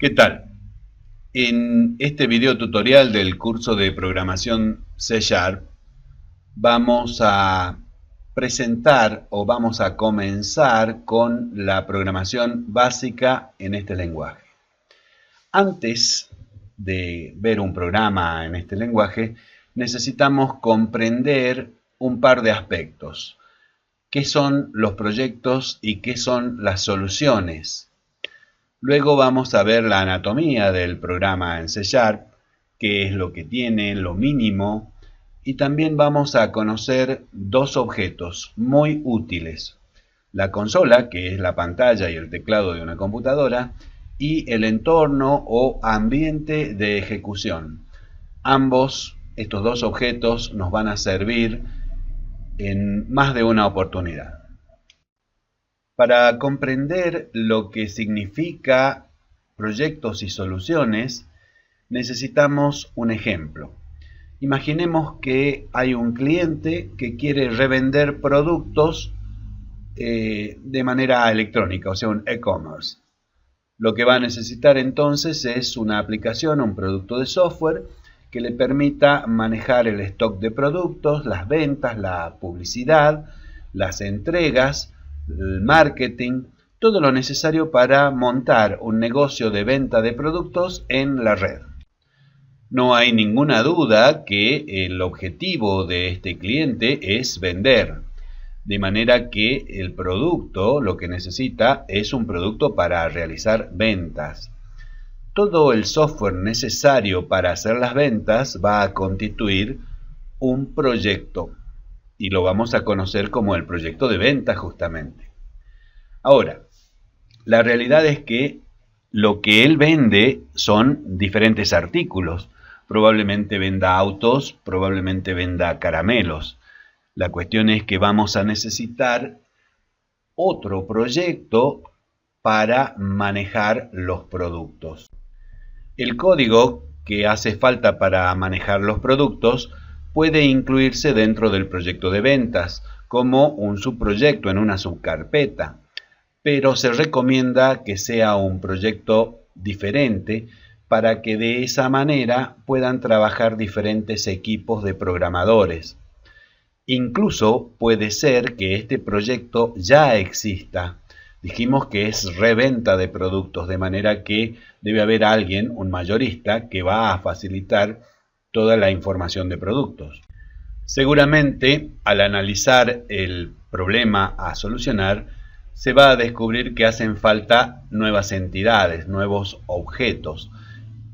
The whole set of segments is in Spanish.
¿Qué tal? En este video tutorial del curso de programación C Sharp vamos a presentar o vamos a comenzar con la programación básica en este lenguaje. Antes de ver un programa en este lenguaje, necesitamos comprender un par de aspectos. ¿Qué son los proyectos y qué son las soluciones? Luego vamos a ver la anatomía del programa en C Sharp, qué es lo que tiene, lo mínimo, y también vamos a conocer dos objetos muy útiles. La consola, que es la pantalla y el teclado de una computadora, y el entorno o ambiente de ejecución. Estos dos objetos nos van a servir en más de una oportunidad. Para comprender lo que significa proyectos y soluciones, necesitamos un ejemplo. Imaginemos que hay un cliente que quiere revender productos de manera electrónica, o sea, un e-commerce. Lo que va a necesitar entonces es una aplicación, un producto de software que le permita manejar el stock de productos, las ventas, la publicidad, las entregas, el marketing, todo lo necesario para montar un negocio de venta de productos en la red. No hay ninguna duda que el objetivo de este cliente es vender, de manera que el producto lo que necesita es un producto para realizar ventas. Todo el software necesario para hacer las ventas va a constituir un proyecto y lo vamos a conocer como el proyecto de venta justamente. Ahora, la realidad es que lo que él vende son diferentes artículos. Probablemente venda autos, probablemente venda caramelos. La cuestión es que vamos a necesitar otro proyecto para manejar los productos. El código que hace falta para manejar los productos puede incluirse dentro del proyecto de ventas como un subproyecto en una subcarpeta, pero se recomienda que sea un proyecto diferente para que de esa manera puedan trabajar diferentes equipos de programadores. Incluso puede ser que este proyecto ya exista. Dijimos que es reventa de productos, de manera que debe haber alguien, un mayorista, que va a facilitar toda la información de productos. Seguramente, al analizar el problema a solucionar, se va a descubrir que hacen falta nuevas entidades, nuevos objetos.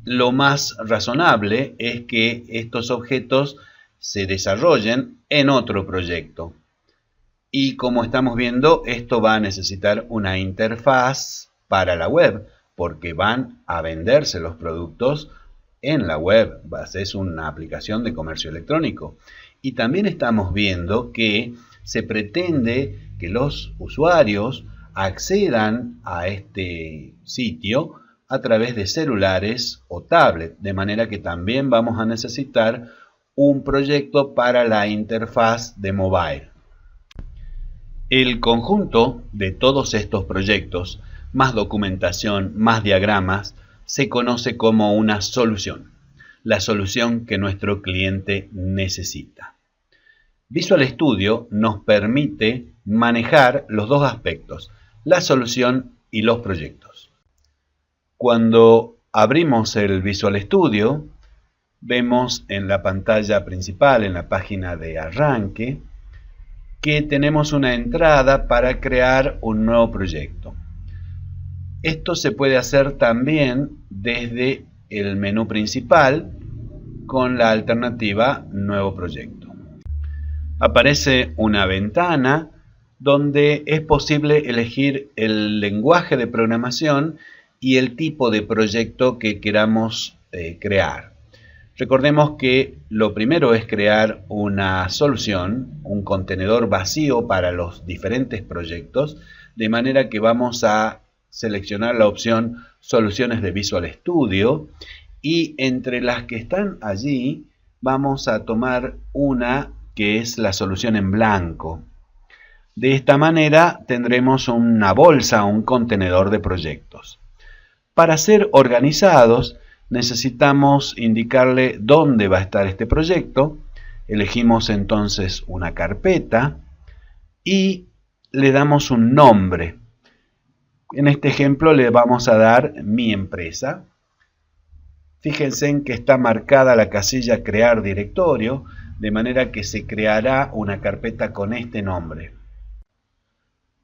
Lo más razonable es que estos objetos se desarrollen en otro proyecto. Y como estamos viendo, esto va a necesitar una interfaz para la web, porque van a venderse los productos en la web. Es una aplicación de comercio electrónico. Y también estamos viendo que se pretende que los usuarios accedan a este sitio a través de celulares o tablet, de manera que también vamos a necesitar un proyecto para la interfaz de mobile. El conjunto de todos estos proyectos, más documentación, más diagramas, se conoce como una solución, la solución que nuestro cliente necesita. Visual Studio nos permite manejar los dos aspectos, la solución y los proyectos. Cuando abrimos el Visual Studio, vemos en la pantalla principal, en la página de arranque, que tenemos una entrada para crear un nuevo proyecto. Esto se puede hacer también desde el menú principal con la alternativa Nuevo proyecto. Aparece una ventana donde es posible elegir el lenguaje de programación y el tipo de proyecto que queramos crear. Recordemos que lo primero es crear una solución, un contenedor vacío para los diferentes proyectos, de manera que vamos a seleccionar la opción Soluciones de Visual Studio y entre las que están allí vamos a tomar una que es la solución en blanco. De esta manera tendremos una bolsa, un contenedor de proyectos. Para ser organizados necesitamos indicarle dónde va a estar este proyecto. Elegimos entonces una carpeta y le damos un nombre. En este ejemplo le vamos a dar mi empresa. Fíjense en que está marcada la casilla crear directorio, de manera que se creará una carpeta con este nombre.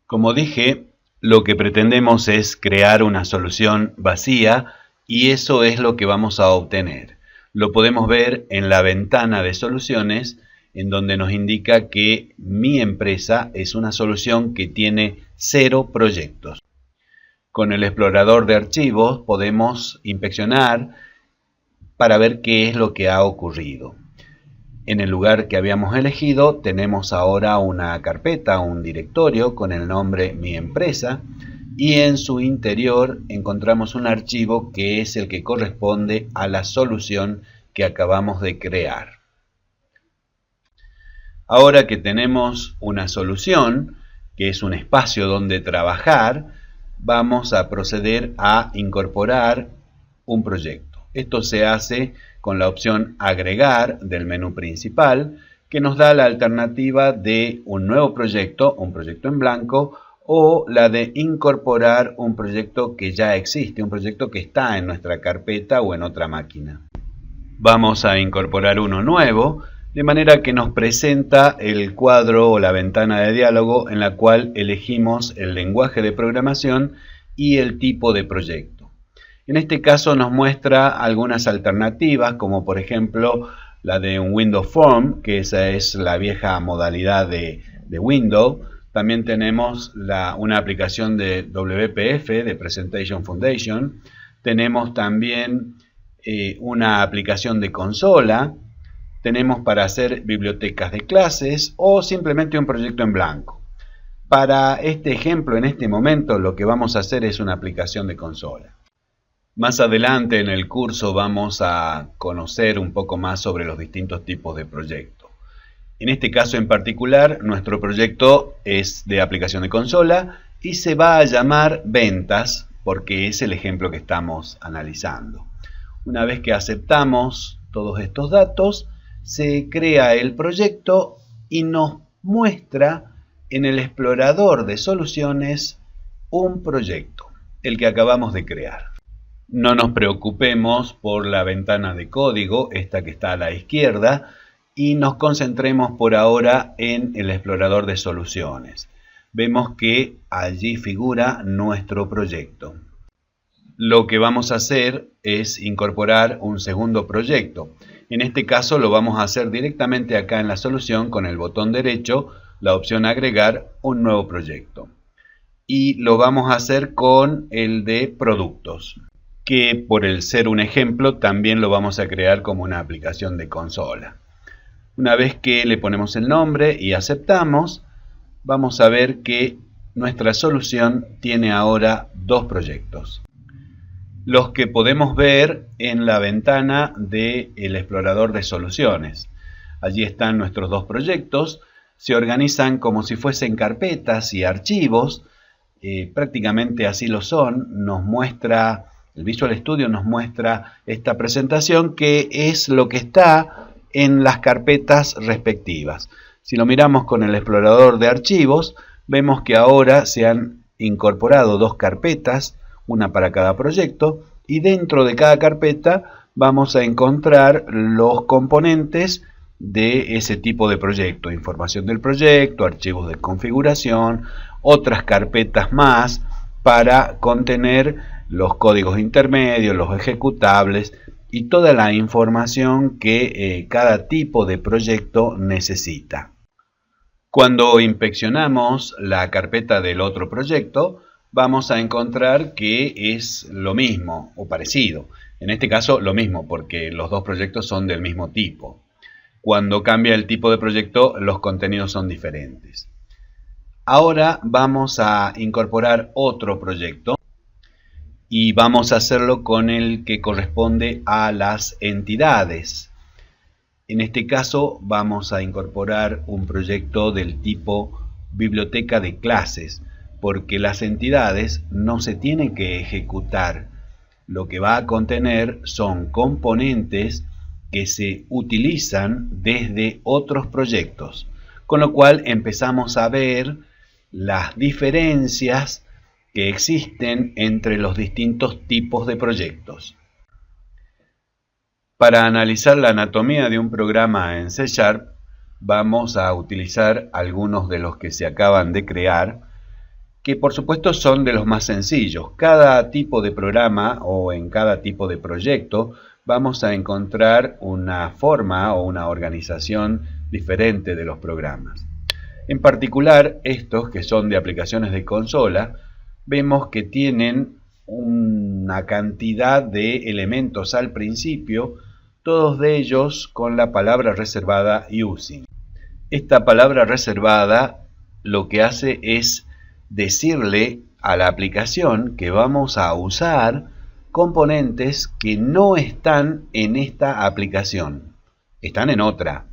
Como dije, lo que pretendemos es crear una solución vacía y eso es lo que vamos a obtener. Lo podemos ver en la ventana de soluciones, en donde nos indica que mi empresa es una solución que tiene 0 proyectos. Con el explorador de archivos podemos inspeccionar para ver qué es lo que ha ocurrido. En el lugar que habíamos elegido tenemos ahora una carpeta, un directorio con el nombre mi empresa, y en su interior encontramos un archivo que es el que corresponde a la solución que acabamos de crear. Ahora que tenemos una solución, que es un espacio donde trabajar, vamos a proceder a incorporar un proyecto. Esto se hace con la opción agregar del menú principal, que nos da la alternativa de un nuevo proyecto, un proyecto en blanco, o la de incorporar un proyecto que ya existe, un proyecto que está en nuestra carpeta o en otra máquina. Vamos a incorporar uno nuevo, de manera que nos presenta el cuadro o la ventana de diálogo en la cual elegimos el lenguaje de programación y el tipo de proyecto. En este caso nos muestra algunas alternativas, como por ejemplo la de un Windows Form, que esa es la vieja modalidad de Windows. También tenemos una aplicación de WPF, de Presentation Foundation. Tenemos también una aplicación de consola. Tenemos para hacer bibliotecas de clases o simplemente un proyecto en blanco. Para este ejemplo, en este momento, lo que vamos a hacer es una aplicación de consola. Más adelante en el curso vamos a conocer un poco más sobre los distintos tipos de proyectos. En este caso en particular, nuestro proyecto es de aplicación de consola y se va a llamar ventas porque es el ejemplo que estamos analizando. Una vez que aceptamos todos estos datos, se crea el proyecto y nos muestra en el explorador de soluciones un proyecto, el que acabamos de crear. No nos preocupemos por la ventana de código, esta que está a la izquierda, y nos concentremos por ahora en el explorador de soluciones. Vemos que allí figura nuestro proyecto. Lo que vamos a hacer es incorporar un segundo proyecto. En este caso lo vamos a hacer directamente acá en la solución con el botón derecho, la opción agregar un nuevo proyecto. Y lo vamos a hacer con el de productos, que por el ser un ejemplo también lo vamos a crear como una aplicación de consola. Una vez que le ponemos el nombre y aceptamos, vamos a ver que nuestra solución tiene ahora 2 proyectos. Los que podemos ver en la ventana del explorador de soluciones. Allí están nuestros 2 proyectos, se organizan como si fuesen carpetas y archivos, prácticamente así lo son. Nos muestra, el Visual Studio nos muestra esta presentación que es lo que está en las carpetas respectivas. Si lo miramos con el explorador de archivos, vemos que ahora se han incorporado 2 carpetas, una para cada proyecto, y dentro de cada carpeta vamos a encontrar los componentes de ese tipo de proyecto, información del proyecto, archivos de configuración, otras carpetas más para contener los códigos intermedios, los ejecutables y toda la información que cada tipo de proyecto necesita. Cuando inspeccionamos la carpeta del otro proyecto, vamos a encontrar que es lo mismo o parecido. En este caso lo mismo porque los 2 proyectos son del mismo tipo. Cuando cambia el tipo de proyecto, los contenidos son diferentes. Ahora vamos a incorporar otro proyecto y vamos a hacerlo con el que corresponde a las entidades. En este caso vamos a incorporar un proyecto del tipo biblioteca de clases, porque las entidades no se tienen que ejecutar. lo que va a contener son componentes que se utilizan desde otros proyectos, con lo cual empezamos a ver las diferencias que existen entre los distintos tipos de proyectos. Para analizar la anatomía de un programa en C#, vamos a utilizar algunos de los que se acaban de crear, que por supuesto son de los más sencillos. Cada tipo de programa o en cada tipo de proyecto vamos a encontrar una forma o una organización diferente de los programas. En particular, estos que son de aplicaciones de consola, vemos que tienen una cantidad de elementos al principio, todos de ellos con la palabra reservada using. Esta palabra reservada lo que hace es decirle a la aplicación que vamos a usar componentes que no están en esta aplicación, están en otra,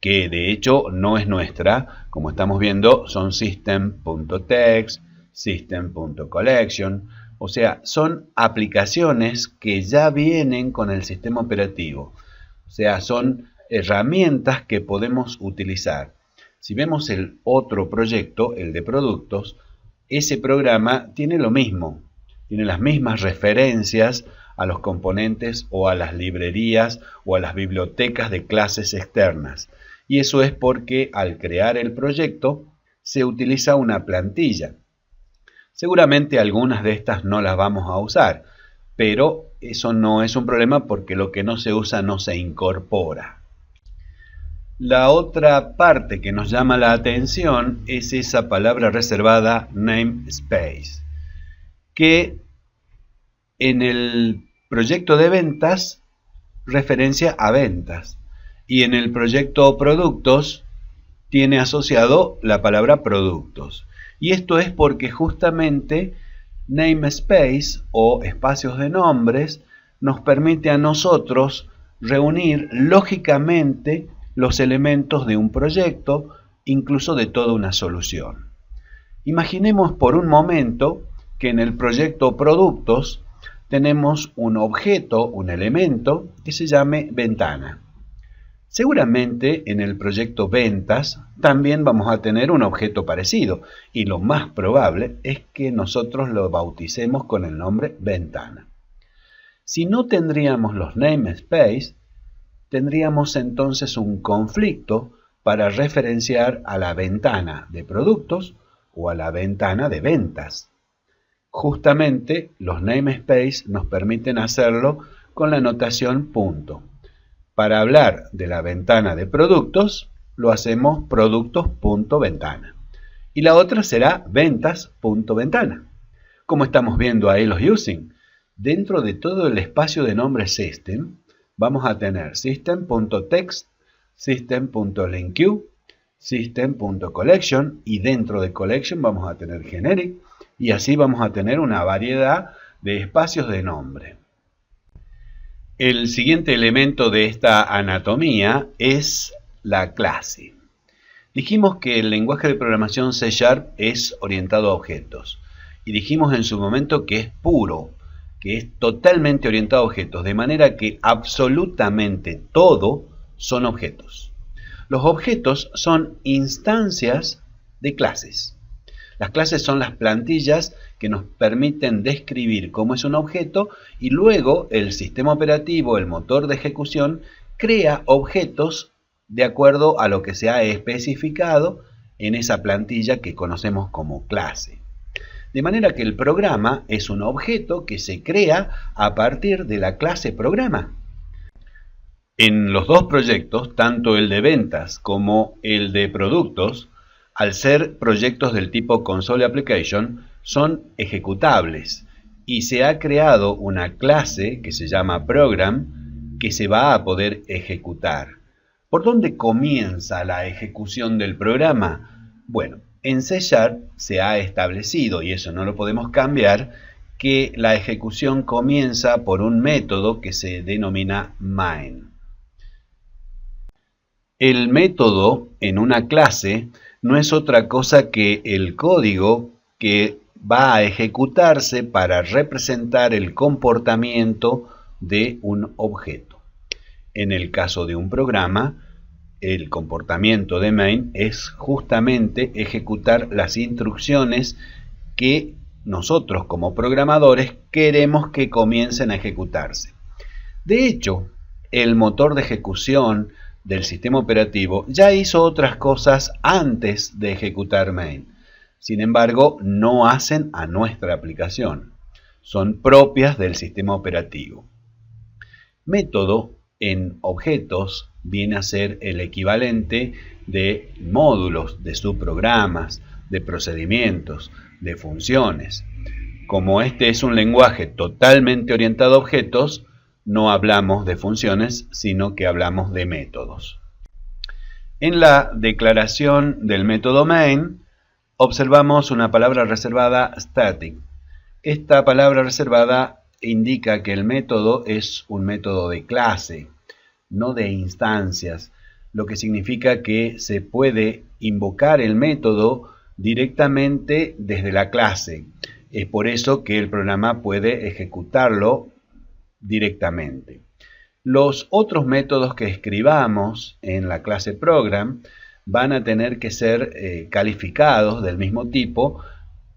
que de hecho no es nuestra. Como estamos viendo, son system.text, system.collection, o sea, son aplicaciones que ya vienen con el sistema operativo, o sea, son herramientas que podemos utilizar. Si vemos el otro proyecto, el de productos, ese programa tiene lo mismo, tiene las mismas referencias a los componentes o a las librerías o a las bibliotecas de clases externas. Y eso es porque al crear el proyecto se utiliza una plantilla. Seguramente algunas de estas no las vamos a usar, pero eso no es un problema porque lo que no se usa no se incorpora. La otra parte que nos llama la atención es esa palabra reservada namespace, que en el proyecto de ventas referencia a ventas y en el proyecto productos tiene asociado la palabra productos. Y esto es porque justamente namespace o espacios de nombres nos permite a nosotros reunir lógicamente los elementos de un proyecto, incluso de toda una solución. Imaginemos por un momento que en el proyecto productos tenemos un objeto, un elemento que se llame ventana. Seguramente en el proyecto ventas también vamos a tener un objeto parecido y lo más probable es que nosotros lo bauticemos con el nombre ventana. Si no tendríamos los namespace, tendríamos entonces un conflicto para referenciar a la ventana de productos o a la ventana de ventas. Justamente los namespace nos permiten hacerlo con la notación punto. Para hablar de la ventana de productos, lo hacemos productos.ventana. Y la otra será ventas.ventana. Como estamos viendo ahí los using, dentro de todo el espacio de nombre system, vamos a tener system.text, system.linQ, system.collection y dentro de collection vamos a tener generic y así vamos a tener una variedad de espacios de nombre. El siguiente elemento de esta anatomía es la clase. Dijimos que el lenguaje de programación C# es orientado a objetos y dijimos en su momento que es puro, que es totalmente orientado a objetos, de manera que absolutamente todo son objetos. Los objetos son instancias de clases. Las clases son las plantillas que nos permiten describir cómo es un objeto y luego el sistema operativo, el motor de ejecución, crea objetos de acuerdo a lo que se ha especificado en esa plantilla que conocemos como clase. De manera que el programa es un objeto que se crea a partir de la clase programa. En los dos proyectos, tanto el de ventas como el de productos, al ser proyectos del tipo Console Application, son ejecutables y se ha creado una clase que se llama Program que se va a poder ejecutar. ¿Por dónde comienza la ejecución del programa? Bueno, en C# se ha establecido, y eso no lo podemos cambiar, que la ejecución comienza por un método que se denomina main. El método en una clase no es otra cosa que el código que va a ejecutarse para representar el comportamiento de un objeto. En el caso de un programa, el comportamiento de main es justamente ejecutar las instrucciones que nosotros como programadores queremos que comiencen a ejecutarse. De hecho, el motor de ejecución del sistema operativo ya hizo otras cosas antes de ejecutar main. Sin embargo, no hacen a nuestra aplicación. Son propias del sistema operativo. Método en objetos viene a ser el equivalente de módulos, de subprogramas, de procedimientos, de funciones. Como este es un lenguaje totalmente orientado a objetos, no hablamos de funciones, sino que hablamos de métodos. En la declaración del método main, observamos una palabra reservada static. Esta palabra reservada indica que el método es un método de clase, no de instancias, lo que significa que se puede invocar el método directamente desde la clase. Es por eso que el programa puede ejecutarlo directamente. Los otros métodos que escribamos en la clase program van a tener que ser calificados del mismo tipo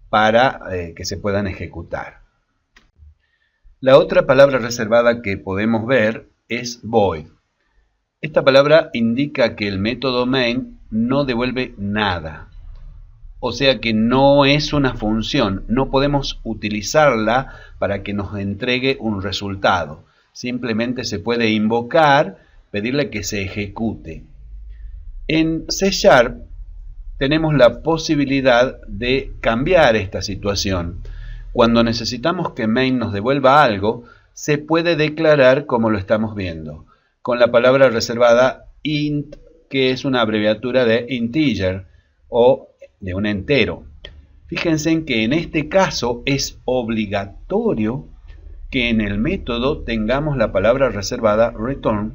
para que se puedan ejecutar. La otra palabra reservada que podemos ver es void. Esta palabra indica que el método main no devuelve nada. O sea que no es una función, no podemos utilizarla para que nos entregue un resultado. Simplemente se puede invocar, pedirle que se ejecute. En C# tenemos la posibilidad de cambiar esta situación. Cuando necesitamos que main nos devuelva algo, se puede declarar como lo estamos viendo, con la palabra reservada int, que es una abreviatura de integer o de un entero. Fíjense en que en este caso es obligatorio que en el método tengamos la palabra reservada return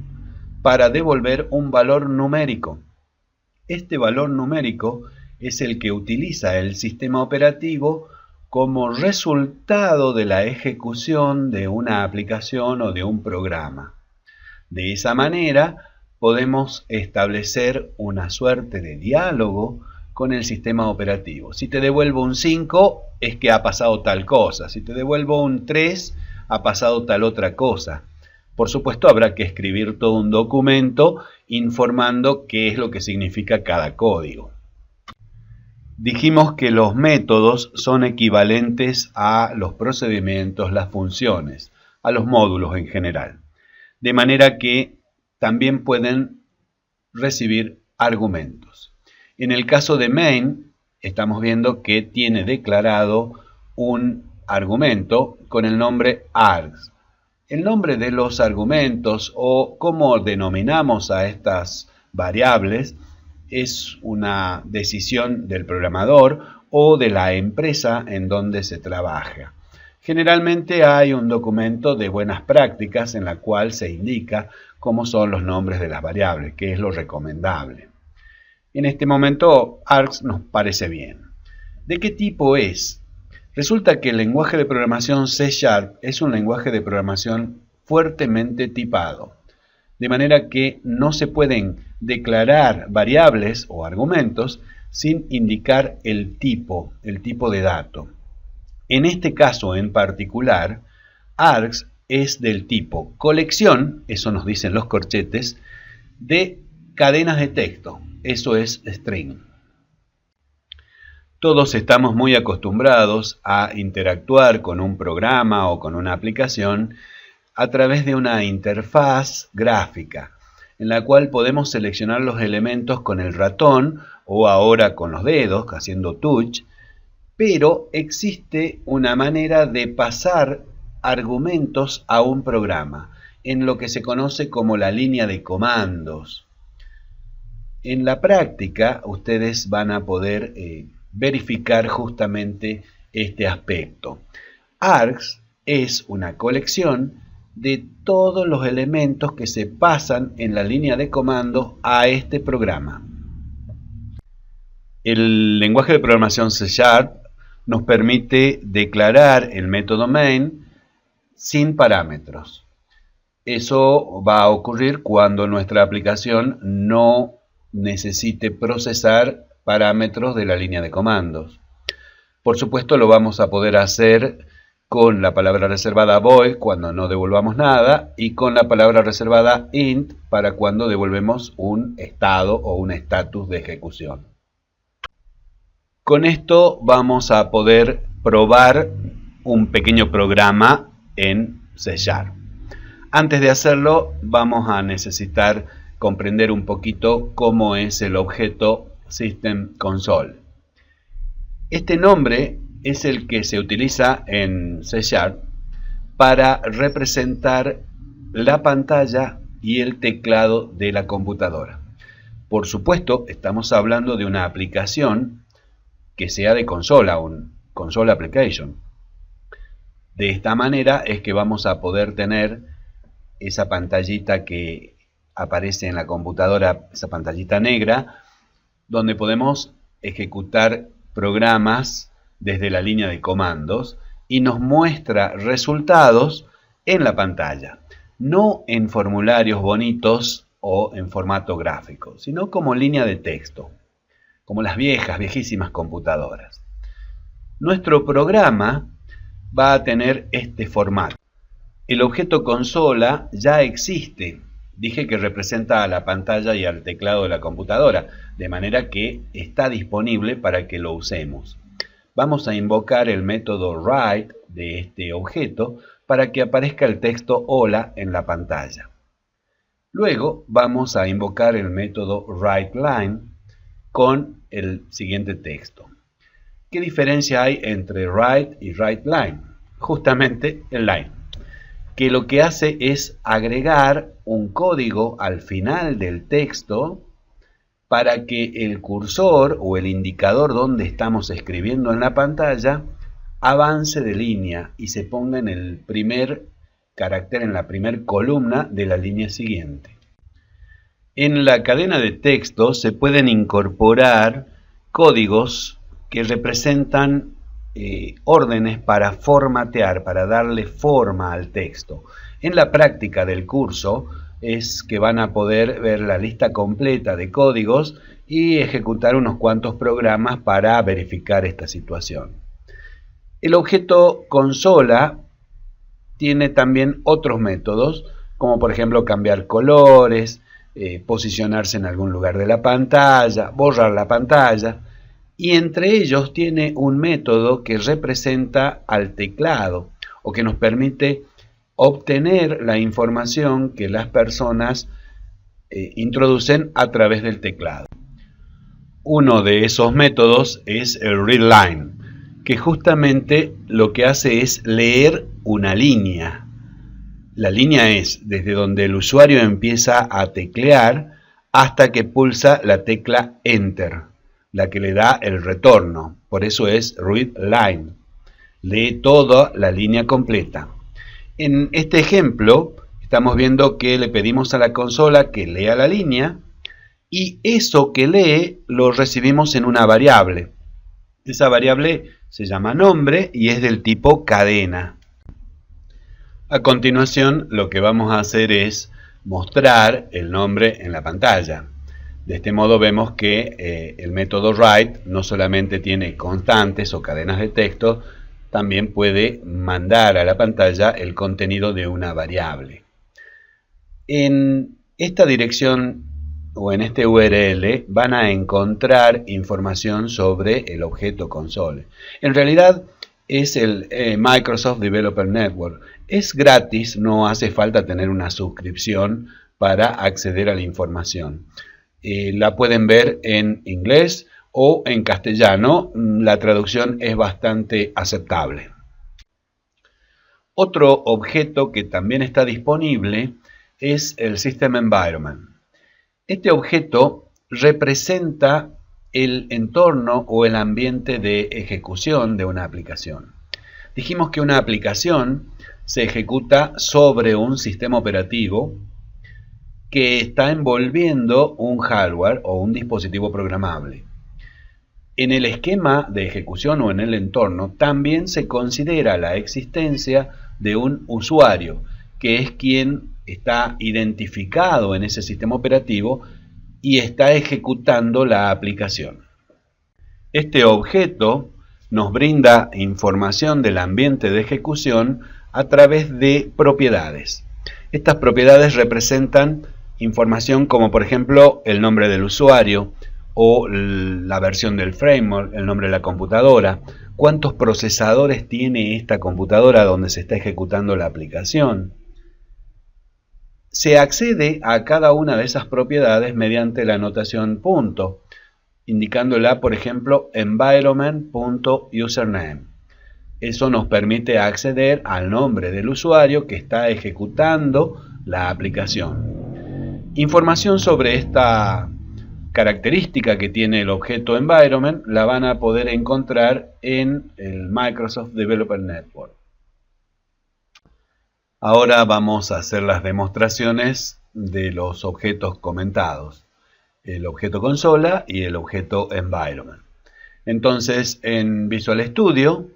para devolver un valor numérico. Este valor numérico es el que utiliza el sistema operativo como resultado de la ejecución de una aplicación o de un programa. De esa manera podemos establecer una suerte de diálogo con el sistema operativo. Si te devuelvo un 5 es que ha pasado tal cosa, si te devuelvo un 3 ha pasado tal otra cosa. Por supuesto habrá que escribir todo un documento informando qué es lo que significa cada código. Dijimos que los métodos son equivalentes a los procedimientos, las funciones, a los módulos en general. De manera que también pueden recibir argumentos. En el caso de main, estamos viendo que tiene declarado un argumento con el nombre args. El nombre de los argumentos o cómo denominamos a estas variables es una decisión del programador o de la empresa en donde se trabaja. Generalmente hay un documento de buenas prácticas en la cual se indica cómo son los nombres de las variables, que es lo recomendable. En este momento args nos parece bien. ¿De qué tipo es? Resulta que el lenguaje de programación C# es un lenguaje de programación fuertemente tipado, de manera que no se pueden declarar variables o argumentos sin indicar el tipo de dato. En este caso en particular, args es del tipo colección, eso nos dicen los corchetes, de cadenas de texto, eso es string. Todos estamos muy acostumbrados a interactuar con un programa o con una aplicación a través de una interfaz gráfica, en la cual podemos seleccionar los elementos con el ratón o ahora con los dedos, haciendo touch, pero existe una manera de pasar argumentos a un programa, en lo que se conoce como la línea de comandos. En la práctica, ustedes van a poder verificar justamente este aspecto. Args es una colección de todos los elementos que se pasan en la línea de comando a este programa. El lenguaje de programación C# nos permite declarar el método main sin parámetros. Eso va a ocurrir cuando nuestra aplicación no necesite procesar parámetros de la línea de comandos. Por supuesto, lo vamos a poder hacer con la palabra reservada void cuando no devolvamos nada y con la palabra reservada int para cuando devolvemos un estado o un estatus de ejecución. Con esto vamos a poder probar un pequeño programa en C#. Antes de hacerlo, vamos a necesitar comprender un poquito cómo es el objeto System Console. Este nombre es el que se utiliza en C# para representar la pantalla y el teclado de la computadora. Por supuesto, estamos hablando de una aplicación que sea de consola, un console application. De esta manera es que vamos a poder tener esa pantallita que aparece en la computadora, esa pantallita negra, donde podemos ejecutar programas desde la línea de comandos y nos muestra resultados en la pantalla, no en formularios bonitos o en formato gráfico, sino como línea de texto, como las viejísimas computadoras. Nuestro programa va a tener este formato. El objeto consola ya existe. Dije que representa a la pantalla y al teclado de la computadora, de manera que está disponible para que lo usemos. Vamos a invocar el método write de este objeto para que aparezca el texto hola en la pantalla. Luego vamos a invocar el método writeLine con el siguiente texto. ¿Qué diferencia hay entre write y writeLine? Justamente el line, que lo que hace es agregar un código al final del texto para que el cursor o el indicador donde estamos escribiendo en la pantalla avance de línea y se ponga en el primer carácter, en la primera columna de la línea siguiente. En la cadena de texto se pueden incorporar códigos que representan órdenes para formatear, para darle forma al texto. En la práctica del curso es que van a poder ver la lista completa de códigos y ejecutar unos cuantos programas para verificar esta situación. El objeto consola tiene también otros métodos, como por ejemplo cambiar colores, posicionarse en algún lugar de la pantalla, borrar la pantalla. Y entre ellos tiene un método que representa al teclado o que nos permite obtener la información que las personas introducen a través del teclado. Uno de esos métodos es el readLine, que justamente lo que hace es leer una línea. La línea es desde donde el usuario empieza a teclear hasta que pulsa la tecla Enter, la que le da el retorno. Por eso es readLine. Lee toda la línea completa. En este ejemplo estamos viendo que le pedimos a la consola que lea la línea y eso que lee lo recibimos en una variable. Esa variable se llama nombre y es del tipo cadena. A continuación lo que vamos a hacer es mostrar el nombre en la pantalla. De este modo vemos que el método write no solamente tiene constantes o cadenas de texto, también puede mandar a la pantalla el contenido de una variable. En esta dirección o en este URL van a encontrar información sobre el objeto console. En realidad es el Microsoft Developer Network. Es gratis, no hace falta tener una suscripción para acceder a la información. La pueden ver en inglés o en castellano. La traducción es bastante aceptable. Otro objeto que también está disponible es el System Environment. Este objeto representa el entorno o el ambiente de ejecución de una aplicación. Dijimos que una aplicación se ejecuta sobre un sistema operativo que está envolviendo un hardware o un dispositivo programable. En el esquema de ejecución o en el entorno también se considera la existencia de un usuario, que es quien está identificado en ese sistema operativo y está ejecutando la aplicación. Este objeto nos brinda información del ambiente de ejecución a través de propiedades. Estas propiedades representan información como por ejemplo el nombre del usuario o la versión del framework, el nombre de la computadora, cuántos procesadores tiene esta computadora donde se está ejecutando la aplicación. Se accede a cada una de esas propiedades mediante la notación punto, indicándola por ejemplo environment.username. Eso nos permite acceder al nombre del usuario que está ejecutando la aplicación. Información sobre esta característica que tiene el objeto environment la van a poder encontrar en el Microsoft Developer Network. Ahora vamos a hacer las demostraciones de los objetos comentados, el objeto consola y el objeto environment. Entonces en Visual Studio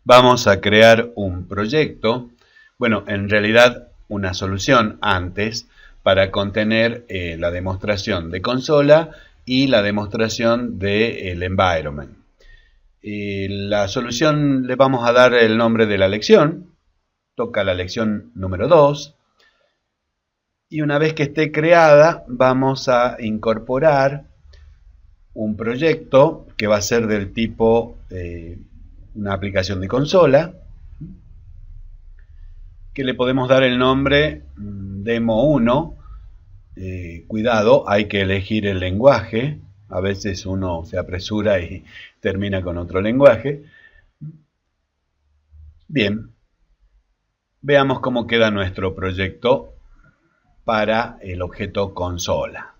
vamos a crear un proyecto, bueno, en realidad una solución antes para contener la demostración de consola y la demostración del environment. La solución le vamos a dar el nombre de la lección, toca la lección número 2, y una vez que esté creada vamos a incorporar un proyecto que va a ser del tipo una aplicación de consola, que le podemos dar el nombre Demo 1. Cuidado, hay que elegir el lenguaje. A veces uno se apresura y termina con otro lenguaje. Bien, veamos cómo queda nuestro proyecto para el objeto consola.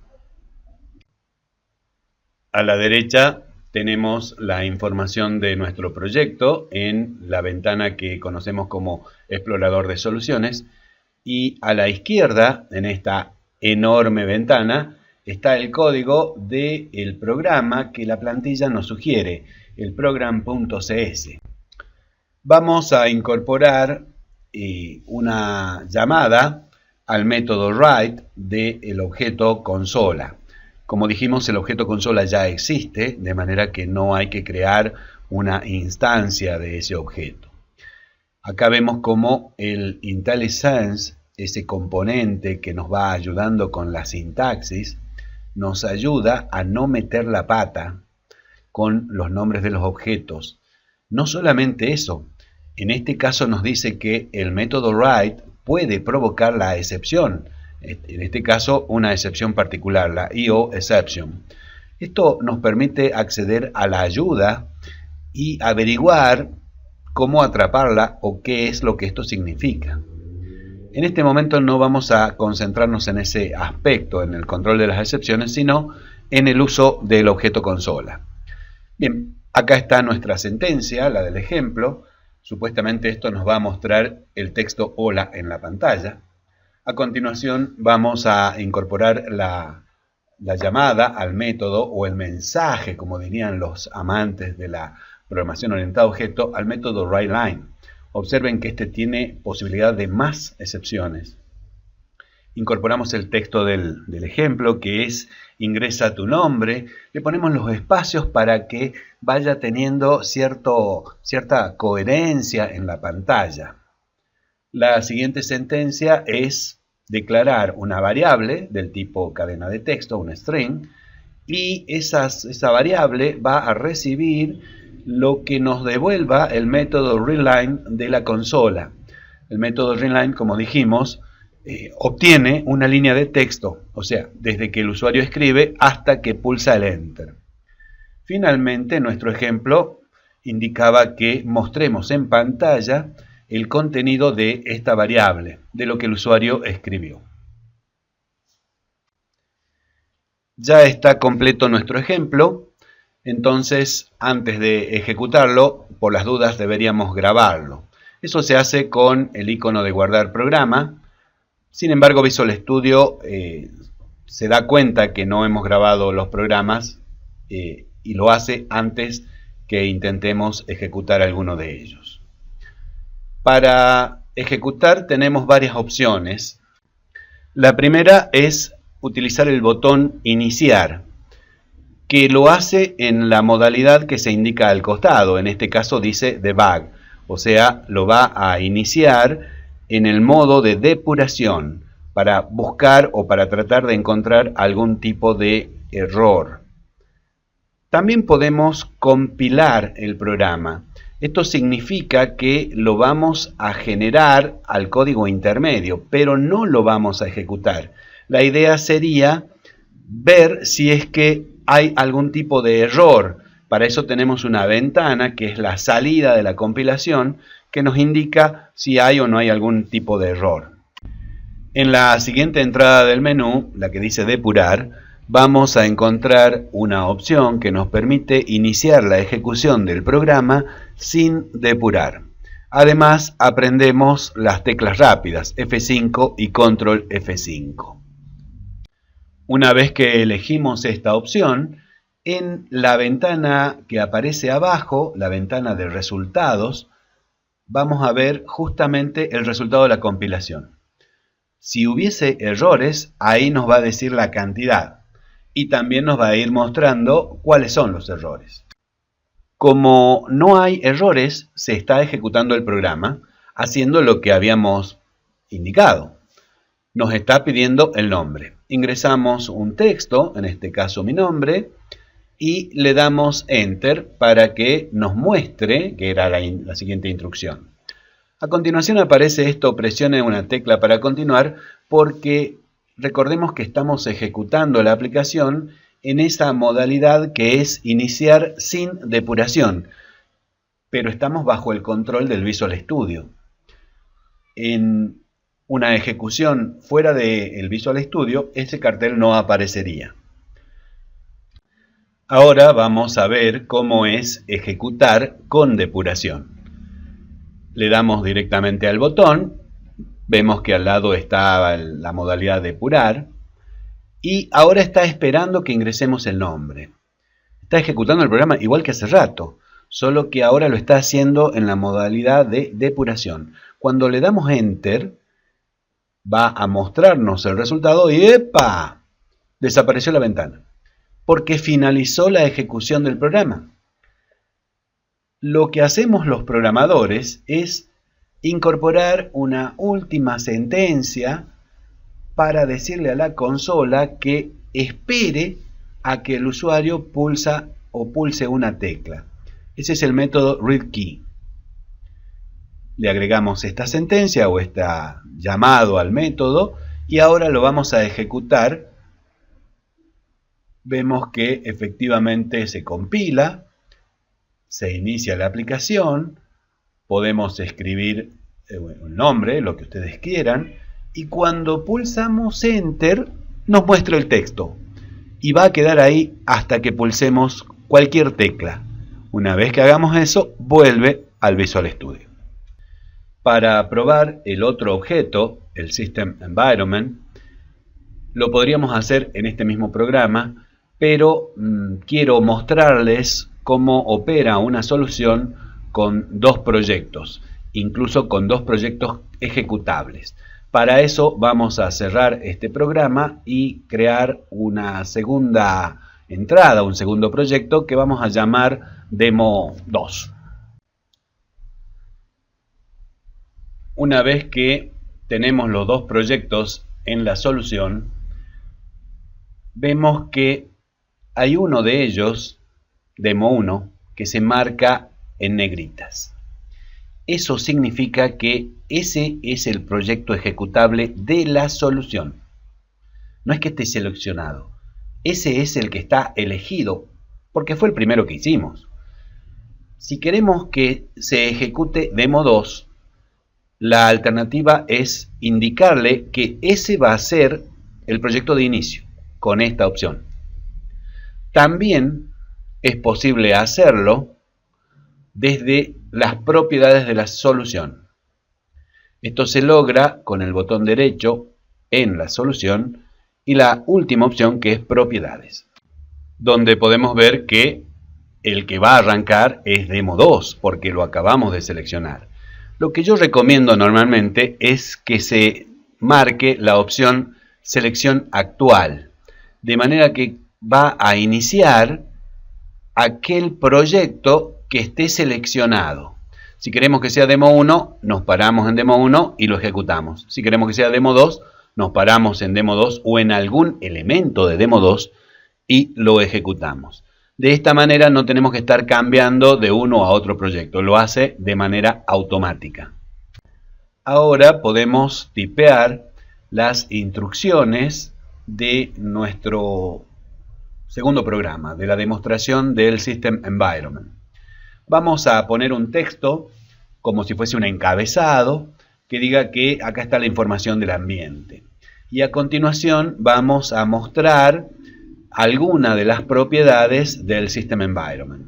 A la derecha tenemos la información de nuestro proyecto en la ventana que conocemos como explorador de soluciones, y a la izquierda, en esta enorme ventana, está el código del programa que la plantilla nos sugiere, el program.cs. Vamos a incorporar una llamada al método write del objeto consola. Como dijimos, el objeto consola ya existe, de manera que no hay que crear una instancia de ese objeto. Acá vemos cómo el IntelliSense, ese componente que nos va ayudando con la sintaxis, nos ayuda a no meter la pata con los nombres de los objetos. No solamente eso, en este caso nos dice que el método write puede provocar la excepción. En este caso, una excepción particular, la IOException. Esto nos permite acceder a la ayuda y averiguar cómo atraparla o qué es lo que esto significa. En este momento no vamos a concentrarnos en ese aspecto, en el control de las excepciones, sino en el uso del objeto consola. Bien, acá está nuestra sentencia, la del ejemplo. Supuestamente esto nos va a mostrar el texto hola en la pantalla. A continuación vamos a incorporar la llamada al método o el mensaje, como dirían los amantes de la programación orientada a objeto, al método writeLine. Observen que este tiene posibilidad de más excepciones. Incorporamos el texto del ejemplo, que es ingresa tu nombre. Le ponemos los espacios para que vaya teniendo cierta coherencia en la pantalla. La siguiente sentencia es declarar una variable del tipo cadena de texto, un string, y esa variable va a recibir lo que nos devuelva el método readLine de la consola. El método readLine, como dijimos, obtiene una línea de texto, o sea, desde que el usuario escribe hasta que pulsa el Enter. Finalmente, nuestro ejemplo indicaba que mostremos en pantalla el contenido de esta variable, de lo que el usuario escribió. Ya está completo nuestro ejemplo, entonces antes de ejecutarlo, por las dudas deberíamos grabarlo. Eso se hace con el icono de guardar programa. Sin embargo, Visual Studio se da cuenta que no hemos grabado los programas y lo hace antes que intentemos ejecutar alguno de ellos. Para ejecutar tenemos varias opciones. La primera es utilizar el botón Iniciar, que lo hace en la modalidad que se indica al costado. En este caso dice Debug, o sea, lo va a iniciar en el modo de depuración para buscar o para tratar de encontrar algún tipo de error. También podemos compilar el programa. Esto significa que lo vamos a generar al código intermedio, pero no lo vamos a ejecutar. La idea sería ver si es que hay algún tipo de error. Para eso tenemos una ventana que es la salida de la compilación que nos indica si hay o no hay algún tipo de error. En la siguiente entrada del menú, la que dice depurar, vamos a encontrar una opción que nos permite iniciar la ejecución del programa sin depurar. Además, aprendemos las teclas rápidas F5 y Control F5. Una vez que elegimos esta opción, en la ventana que aparece abajo, la ventana de resultados, vamos a ver justamente el resultado de la compilación. Si hubiese errores, ahí nos va a decir la cantidad y también nos va a ir mostrando cuáles son los errores. Como no hay errores, se está ejecutando el programa haciendo lo que habíamos indicado. Nos está pidiendo el nombre. Ingresamos un texto, en este caso mi nombre, y le damos Enter para que nos muestre, que era la siguiente instrucción. A continuación aparece esto, presione una tecla para continuar, porque recordemos que estamos ejecutando la aplicación en esa modalidad que es iniciar sin depuración, pero estamos bajo el control del Visual Studio. En una ejecución fuera del Visual Studio, ese cartel no aparecería. Ahora vamos a ver cómo es ejecutar con depuración. Le damos directamente al botón, vemos que al lado está la modalidad depurar y ahora está esperando que ingresemos el nombre. Está ejecutando el programa igual que hace rato, solo que ahora lo está haciendo en la modalidad de depuración. Cuando le damos Enter, va a mostrarnos el resultado y ¡epa! Desapareció la ventana, porque finalizó la ejecución del programa. Lo que hacemos los programadores es incorporar una última sentencia para decirle a la consola que espere a que el usuario pulse una tecla. Ese es el método readKey. Le agregamos esta sentencia o este llamado al método y ahora lo vamos a ejecutar. Vemos que efectivamente se compila, se inicia la aplicación, podemos escribir un nombre, lo que ustedes quieran, y cuando pulsamos Enter nos muestra el texto y va a quedar ahí hasta que pulsemos cualquier tecla. Una vez que hagamos eso, vuelve al Visual Studio. Para probar el otro objeto, el System Environment, lo podríamos hacer en este mismo programa, pero quiero mostrarles cómo opera una solución con dos proyectos, incluso con dos proyectos ejecutables. Para eso vamos a cerrar este programa y crear una segunda entrada, un segundo proyecto que vamos a llamar Demo 2. Una vez que tenemos los dos proyectos en la solución, vemos que hay uno de ellos, Demo 1, que se marca en negritas. Eso significa que ese es el proyecto ejecutable de la solución. No es que esté seleccionado. Ese es el que está elegido, porque fue el primero que hicimos. Si queremos que se ejecute Demo 2, la alternativa es indicarle que ese va a ser el proyecto de inicio, con esta opción. También es posible hacerlo desde las propiedades de la solución. Esto se logra con el botón derecho en la solución y la última opción que es propiedades, donde podemos ver que el que va a arrancar es Demo 2, porque lo acabamos de seleccionar. Lo que yo recomiendo normalmente es que se marque la opción Selección actual, de manera que va a iniciar aquel proyecto que esté seleccionado. Si queremos que sea Demo 1, nos paramos en Demo 1 y lo ejecutamos. Si queremos que sea Demo 2, nos paramos en Demo 2 o en algún elemento de Demo 2 y lo ejecutamos. De esta manera no tenemos que estar cambiando de uno a otro proyecto, lo hace de manera automática. Ahora podemos tipear las instrucciones de nuestro segundo programa, de la demostración del System Environment. Vamos a poner un texto como si fuese un encabezado que diga que acá está la información del ambiente. Y a continuación vamos a mostrar alguna de las propiedades del System Environment.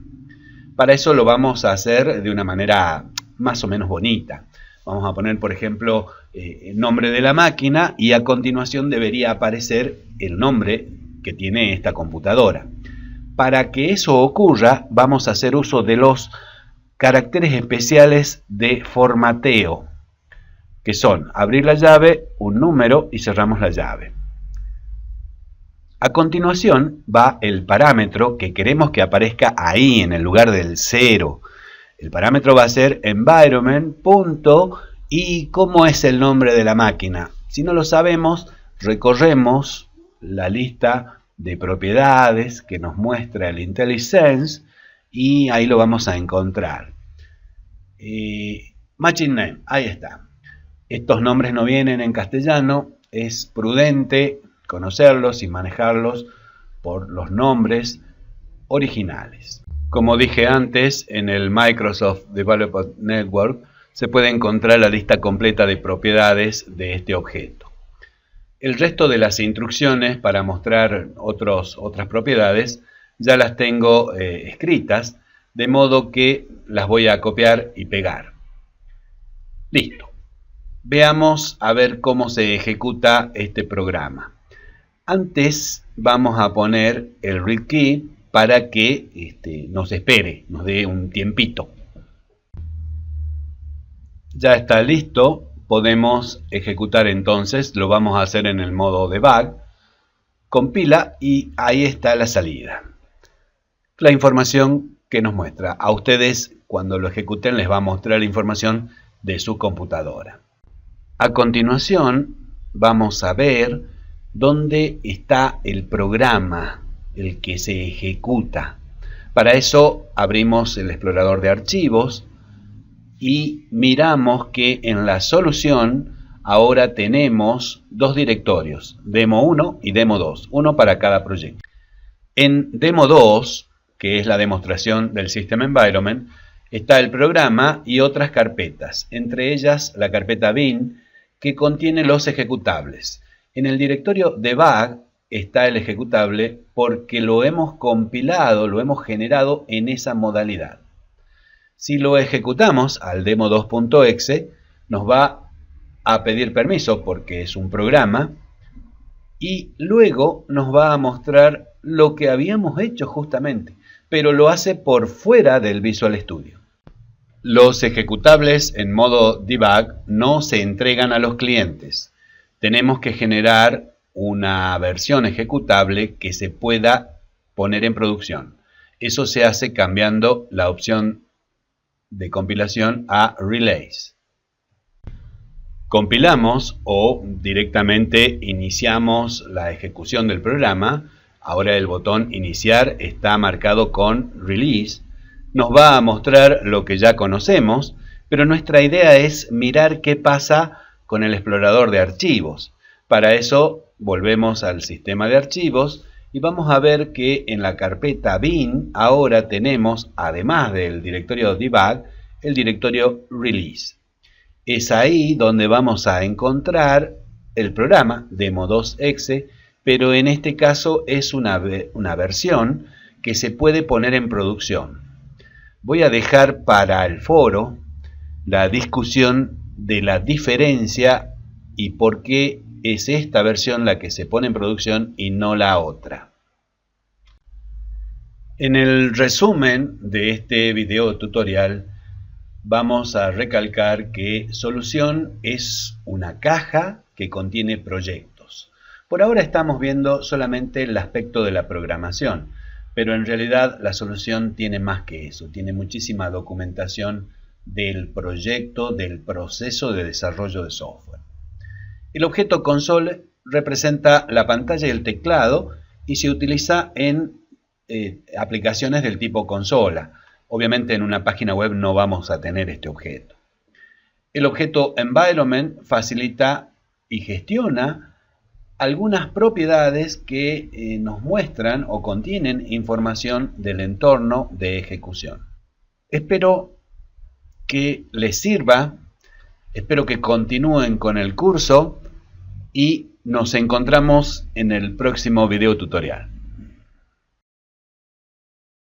Para eso lo vamos a hacer de una manera más o menos bonita. Vamos a poner, por ejemplo, el nombre de la máquina y a continuación debería aparecer el nombre que tiene esta computadora. Para que eso ocurra, vamos a hacer uso de los caracteres especiales de formateo, que son abrir la llave, un número y cerramos la llave. A continuación va el parámetro que queremos que aparezca ahí en el lugar del 0. El parámetro va a ser environment. ¿Y cómo es el nombre de la máquina? Si no lo sabemos, recorremos la lista de propiedades que nos muestra el IntelliSense y ahí lo vamos a encontrar. Machine Name, ahí está. Estos nombres no vienen en castellano, es prudente conocerlos y manejarlos por los nombres originales. Como dije antes, en el Microsoft Developer Network se puede encontrar la lista completa de propiedades de este objeto. El resto de las instrucciones para mostrar otras propiedades ya las tengo escritas, de modo que las voy a copiar y pegar. Listo. Veamos a ver cómo se ejecuta este programa. Antes vamos a poner el read key para que nos espere, nos dé un tiempito. Ya está listo, podemos ejecutar entonces, lo vamos a hacer en el modo debug, compila y ahí está la salida. La información que nos muestra. A ustedes cuando lo ejecuten les va a mostrar la información de su computadora. A continuación vamos a ver dónde está el programa, el que se ejecuta. Para eso abrimos el explorador de archivos y miramos que en la solución ahora tenemos dos directorios, Demo 1 y Demo 2, uno para cada proyecto. En Demo 2, que es la demostración del System Environment, está el programa y otras carpetas, entre ellas la carpeta bin, que contiene los ejecutables. En el directorio debug está el ejecutable porque lo hemos compilado, lo hemos generado en esa modalidad. Si lo ejecutamos al demo2.exe, nos va a pedir permiso porque es un programa y luego nos va a mostrar lo que habíamos hecho justamente, pero lo hace por fuera del Visual Studio. Los ejecutables en modo debug no se entregan a los clientes. Tenemos que generar una versión ejecutable que se pueda poner en producción. Eso se hace cambiando la opción de compilación a Release. Compilamos o directamente iniciamos la ejecución del programa. Ahora el botón Iniciar está marcado con Release. Nos va a mostrar lo que ya conocemos, pero nuestra idea es mirar qué pasa con el explorador de archivos. Para eso volvemos al sistema de archivos y vamos a ver que en la carpeta bin ahora tenemos, además del directorio debug, el directorio release. Es ahí donde vamos a encontrar el programa demo2exe, pero en este caso es una versión que se puede poner en producción. Voy a dejar para el foro la discusión de la diferencia y por qué es esta versión la que se pone en producción y no la otra. En el resumen de este video tutorial vamos a recalcar que solución es una caja que contiene proyectos. Por ahora estamos viendo solamente el aspecto de la programación, pero en realidad la solución tiene más que eso, tiene muchísima documentación del proyecto, del proceso de desarrollo de software. El objeto console representa la pantalla y el teclado y se utiliza en aplicaciones del tipo consola. Obviamente en una página web no vamos a tener este objeto. El objeto environment facilita y gestiona algunas propiedades que nos muestran o contienen información del entorno de ejecución. Espero que les sirva, espero que continúen con el curso y nos encontramos en el próximo video tutorial.